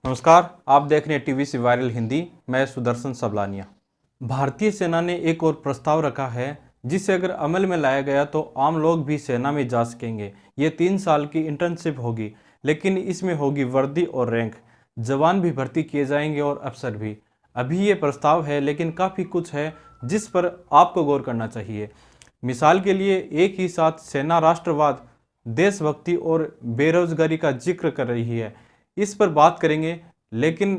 नमस्कार, आप देख रहे हैं टीवीसी वायरल हिंदी। मैं सुदर्शन सबलानिया। भारतीय सेना ने एक और प्रस्ताव रखा है जिसे अगर अमल में लाया गया तो आम लोग भी सेना में जा सकेंगे। ये 3 साल की इंटर्नशिप होगी, लेकिन इसमें होगी वर्दी और रैंक। जवान भी भर्ती किए जाएंगे और अफसर भी। अभी ये प्रस्ताव है, लेकिन काफ़ी कुछ है जिस पर आपको गौर करना चाहिए। मिसाल के लिए, एक ही साथ सेना राष्ट्रवाद, देशभक्ति और बेरोजगारी का जिक्र कर रही है। इस पर बात करेंगे, लेकिन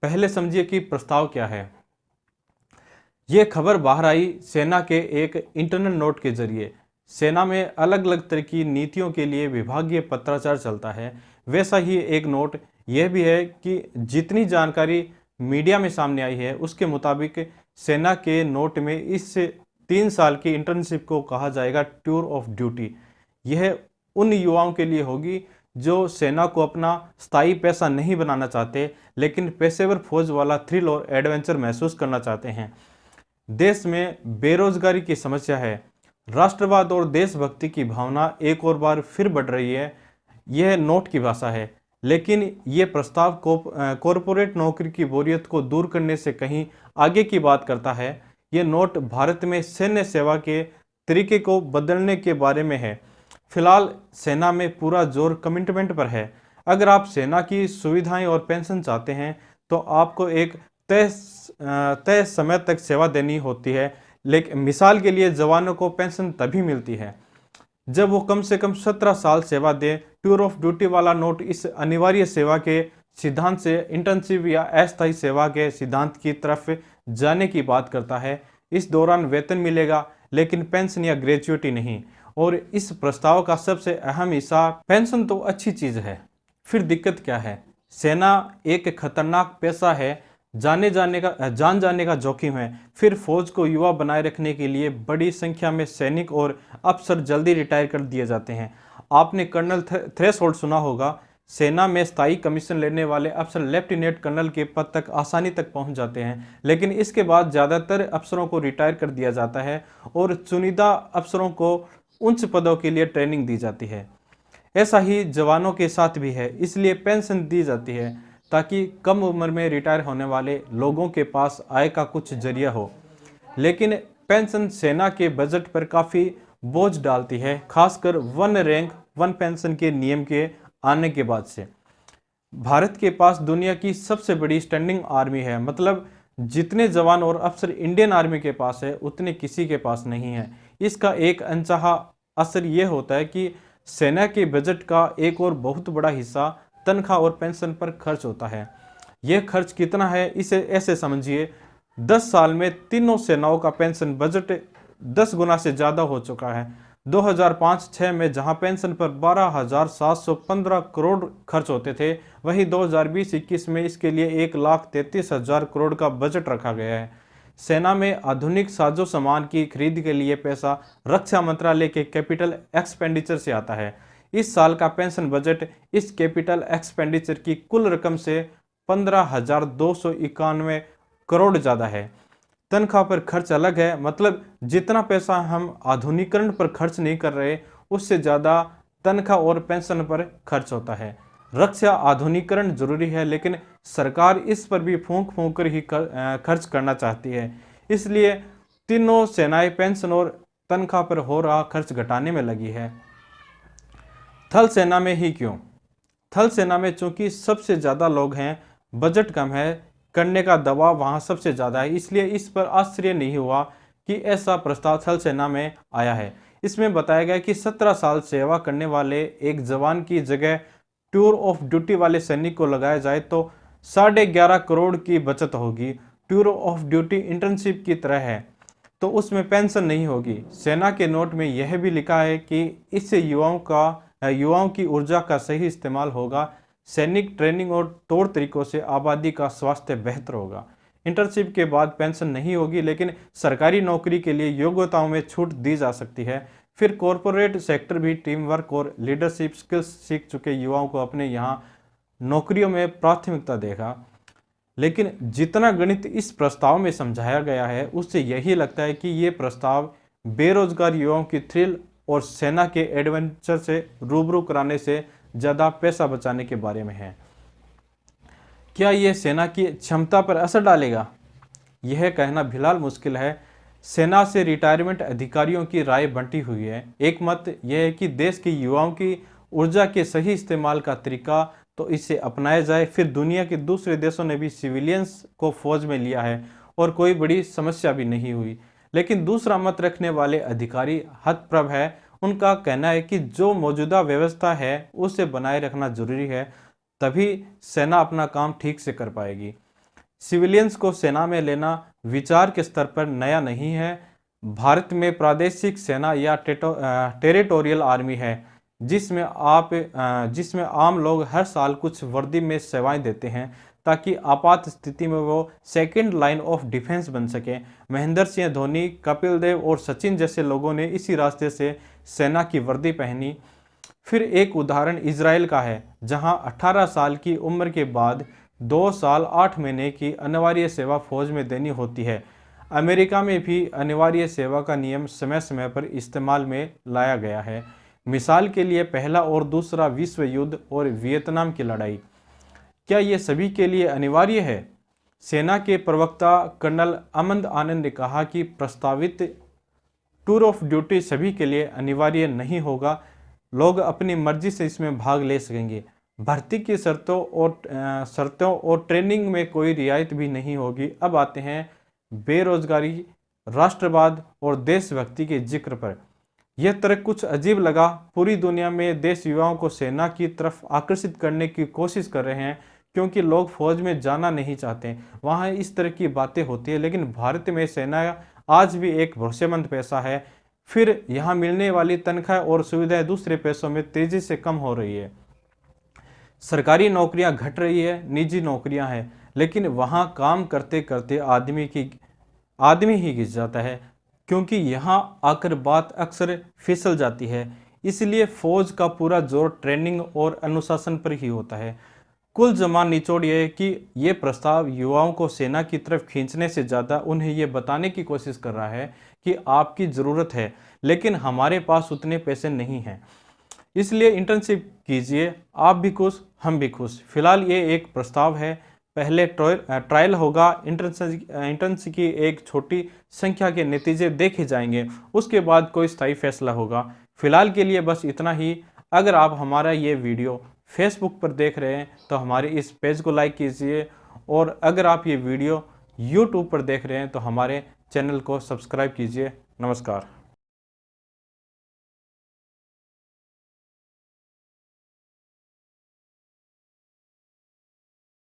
पहले समझिए कि प्रस्ताव क्या है। ये खबर बाहर आई सेना के एक इंटरनल नोट के जरिए। सेना में अलग अलग तरह की नीतियों के लिए विभागीय पत्राचार चलता है। वैसा ही एक नोट यह भी है कि जितनी जानकारी मीडिया में सामने आई है उसके मुताबिक सेना के नोट में इस 3 साल की इंटर्नशिप को कहा जाएगा टूर ऑफ ड्यूटी। यह उन युवाओं के लिए होगी जो सेना को अपना स्थायी पैसा नहीं बनाना चाहते, लेकिन पेशेवर फौज वाला थ्रिल और एडवेंचर महसूस करना चाहते हैं। देश में बेरोजगारी की समस्या है। राष्ट्रवाद और देशभक्ति की भावना एक और बार फिर बढ़ रही है। यह नोट की भाषा है, लेकिन यह प्रस्ताव को कॉरपोरेट नौकरी की बोरियत को दूर करने से कहीं आगे की बात करता है। यह नोट भारत में सैन्य सेवा के तरीके को बदलने के बारे में है। फिलहाल सेना में पूरा जोर कमिटमेंट पर है। अगर आप सेना की सुविधाएं और पेंशन चाहते हैं तो आपको एक तय समय तक सेवा देनी होती है। लेकिन मिसाल के लिए, जवानों को पेंशन तभी मिलती है जब वो कम से कम 17 साल सेवा दे। टूर ऑफ ड्यूटी वाला नोट इस अनिवार्य सेवा के सिद्धांत से इंटर्नशिप या अस्थायी सेवा के सिद्धांत की तरफ जाने की बात करता है। इस दौरान वेतन मिलेगा, लेकिन पेंशन या ग्रेजुएटी नहीं। और इस प्रस्ताव का सबसे अहम हिस्सा, पेंशन तो अच्छी चीज है, फिर दिक्कत क्या है। सेना एक खतरनाक पेशा है, जान जाने का जोखिम है। फिर फौज को युवा बनाए रखने के लिए बड़ी संख्या में सैनिक और अफसर जल्दी रिटायर कर दिए जाते हैं। आपने कर्नल थ्रेशोल्ड सुना होगा। सेना में स्थायी कमीशन लेने वाले अफसर लेफ्टिनेंट कर्नल के पद तक आसानी तक पहुंच जाते हैं, लेकिन इसके बाद ज़्यादातर अफसरों को रिटायर कर दिया जाता है और चुनिंदा अफसरों को उच्च पदों के लिए ट्रेनिंग दी जाती है। ऐसा ही जवानों के साथ भी है, इसलिए पेंशन दी जाती है ताकि कम उम्र में रिटायर होने वाले लोगों के पास आय का कुछ जरिया हो। लेकिन पेंशन सेना के बजट पर काफ़ी बोझ डालती है, खासकर वन रैंक वन पेंशन के नियम के आने के बाद से। भारत के पास दुनिया की सबसे बड़ी स्टैंडिंग आर्मी है, मतलब जितने जवान और अफसर इंडियन आर्मी के पास है उतने किसी के पास नहीं है। इसका एक अनचाहा असर यह होता है कि सेना के बजट का एक और बहुत बड़ा हिस्सा तनख्वाह और पेंशन पर खर्च होता है। यह खर्च कितना है, इसे ऐसे समझिए, 10 साल में तीनों सेनाओं का पेंशन बजट 10 गुना से ज़्यादा हो चुका है। 2005-06 में जहां पेंशन पर 12,715 करोड़ खर्च होते थे, वहीं 2020-21 में इसके लिए 1,33,000 करोड़ का बजट रखा गया है। सेना में आधुनिक साजो सामान की खरीद के लिए पैसा रक्षा मंत्रालय के कैपिटल एक्सपेंडिचर से आता है। इस साल का पेंशन बजट इस कैपिटल एक्सपेंडिचर की कुल रकम से 15,291 करोड़ ज़्यादा है। तनख्वाह पर खर्च अलग है, मतलब जितना पैसा हम आधुनिकीकरण पर खर्च नहीं कर रहे उससे ज़्यादा तनख्वाह और पेंशन पर खर्च होता है। रक्षा आधुनिकीकरण जरूरी है, लेकिन सरकार इस पर भी फूंक फूंक कर ही खर्च करना चाहती है। इसलिए तीनों सेनाएं पेंशन और तनख्वाह पर हो रहा खर्च घटाने में लगी है। थल सेना में ही क्यों? थल सेना में चूंकि सबसे ज़्यादा लोग हैं, बजट कम है, करने का दबाव वहाँ सबसे ज़्यादा है, इसलिए इस पर आश्चर्य नहीं हुआ कि ऐसा प्रस्ताव थल सेना में आया है। इसमें बताया गया कि 17 साल सेवा करने वाले एक जवान की जगह टूर ऑफ ड्यूटी वाले सैनिक को लगाया जाए तो 11.5 करोड़ की बचत होगी। टूर ऑफ ड्यूटी इंटर्नशिप की तरह है, तो उसमें पेंशन नहीं होगी। सेना के नोट में यह भी लिखा है कि इससे युवाओं की ऊर्जा का सही इस्तेमाल होगा। सैनिक ट्रेनिंग और तौर तरीकों से आबादी का स्वास्थ्य बेहतर होगा। इंटर्नशिप के बाद पेंशन नहीं होगी, लेकिन सरकारी नौकरी के लिए योग्यताओं में छूट दी जा सकती है। फिर कॉरपोरेट सेक्टर भी टीम वर्क और लीडरशिप स्किल्स सीख चुके युवाओं को अपने यहाँ नौकरियों में प्राथमिकता देगा। लेकिन जितना गणित इस प्रस्ताव में समझाया गया है, उससे यही लगता है कि ये प्रस्ताव बेरोजगार युवाओं की थ्रिल और सेना के एडवेंचर से रूबरू कराने से ज़्यादा पैसा बचाने के बारे में है। क्या ये सेना की क्षमता पर असर डालेगा? यह कहना फिलहाल मुश्किल है। सेना से रिटायरमेंट अधिकारियों की राय बंटी हुई है। एक मत यह है कि देश के युवाओं की ऊर्जा के सही इस्तेमाल का तरीका तो इसे अपनाया जाए। फिर दुनिया के दूसरे देशों ने भी सिविलियंस को फौज में लिया है और कोई बड़ी समस्या भी नहीं हुई। लेकिन दूसरा मत रखने वाले अधिकारी हतप्रभ है। उनका कहना है कि जो मौजूदा व्यवस्था है उसे बनाए रखना जरूरी है, तभी सेना अपना काम ठीक से कर पाएगी। सिविलियंस को सेना में लेना विचार के स्तर पर नया नहीं है। भारत में प्रादेशिक सेना या टेरिटोरियल आर्मी है, जिसमें आम लोग हर साल कुछ वर्दी में सेवाएं देते हैं ताकि आपात स्थिति में वो सेकंड लाइन ऑफ डिफेंस बन सके। महेंद्र सिंह धोनी, कपिल देव और सचिन जैसे लोगों ने इसी रास्ते से सेना की वर्दी पहनी। फिर एक उदाहरण इजराइल का है, जहां 18 साल की उम्र के बाद 2 साल 8 महीने की अनिवार्य सेवा फौज में देनी होती है। अमेरिका में भी अनिवार्य सेवा का नियम समय समय पर इस्तेमाल में लाया गया है। मिसाल के लिए पहला और दूसरा विश्व युद्ध और वियतनाम की लड़ाई। क्या ये सभी के लिए अनिवार्य है? सेना के प्रवक्ता कर्नल अमन आनंद ने कहा कि प्रस्तावित टूर ऑफ ड्यूटी सभी के लिए अनिवार्य नहीं होगा। लोग अपनी मर्जी से इसमें भाग ले सकेंगे। भर्ती की शर्तों और ट्रेनिंग में कोई रियायत भी नहीं होगी। अब आते हैं बेरोजगारी, राष्ट्रवाद और देशभक्ति के जिक्र पर। यह तर्क कुछ अजीब लगा। पूरी दुनिया में देश युवाओं को सेना की तरफ आकर्षित करने की कोशिश कर रहे हैं, क्योंकि लोग फौज में जाना नहीं चाहते। वहाँ इस तरह की बातें होती है, लेकिन भारत में सेना आज भी एक भरोसेमंद पैसा है। फिर यहाँ मिलने वाली तनख्वाह और सुविधाएं दूसरे पैसों में तेजी से कम हो रही है। सरकारी नौकरियां घट रही है, निजी नौकरियां हैं, लेकिन वहां काम करते करते आदमी ही घिस जाता है, क्योंकि यहां आकर बात अक्सर फिसल जाती है। इसलिए फौज का पूरा जोर ट्रेनिंग और अनुशासन पर ही होता है। कुल जमा निचोड़ यह है कि ये प्रस्ताव युवाओं को सेना की तरफ खींचने से ज़्यादा उन्हें ये बताने की कोशिश कर रहा है कि आपकी ज़रूरत है, लेकिन हमारे पास उतने पैसे नहीं हैं। इसलिए इंटर्नशिप कीजिए, आप भी खुश, हम भी खुश। फिलहाल ये एक प्रस्ताव है। पहले ट्रायल होगा, इंटर्नशिप की एक छोटी संख्या के नतीजे देखे जाएंगे, उसके बाद कोई स्थायी फैसला होगा। फिलहाल के लिए बस इतना ही। अगर आप हमारा ये वीडियो फेसबुक पर देख रहे हैं तो हमारे इस पेज को लाइक कीजिए, और अगर आप ये वीडियो यूट्यूब पर देख रहे हैं तो हमारे चैनल को सब्सक्राइब कीजिए। नमस्कार।